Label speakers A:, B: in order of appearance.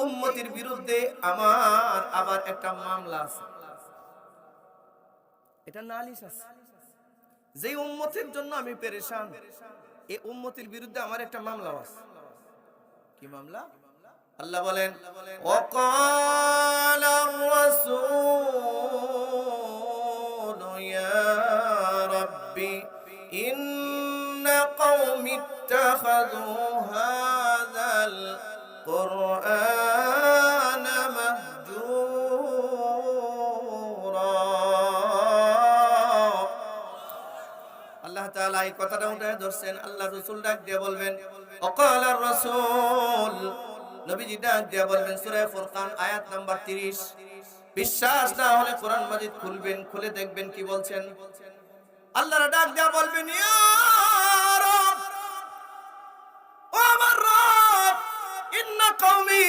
A: উম্মতের বিরুদ্ধে আমার আবার একটা মামলা আছে, এটা নালিশ আছে। যে উম্মতের জন্য আমি পেরেশান, এই উম্মতের বিরুদ্ধে আমার একটা মামলা আছে। কি মামলা? আল্লাহ বলেন, ওয়াকালার রাসূলু ইয়া রাব্বি ইন্না কওমি ইত্তাখাযু হাযাল কুরআনা মাহজুরা। আল্লাহ তাআলা এই কথাটা উঠায় ধরছেন। আল্লাহ রাসূল ডাক দিয়ে বলবেন, ওয়াকালার রাসূল, নবীজি ডাক দিয়ে বলবেন সূরা ফুরকান আয়াত নাম্বার 30। বিশ্বাস না হলে কোরআন মাজিদ খুলবেন, খুলে দেখবেন কি বলছেন। আল্লাহর ডাক দিয়ে বলবেন, ইয়া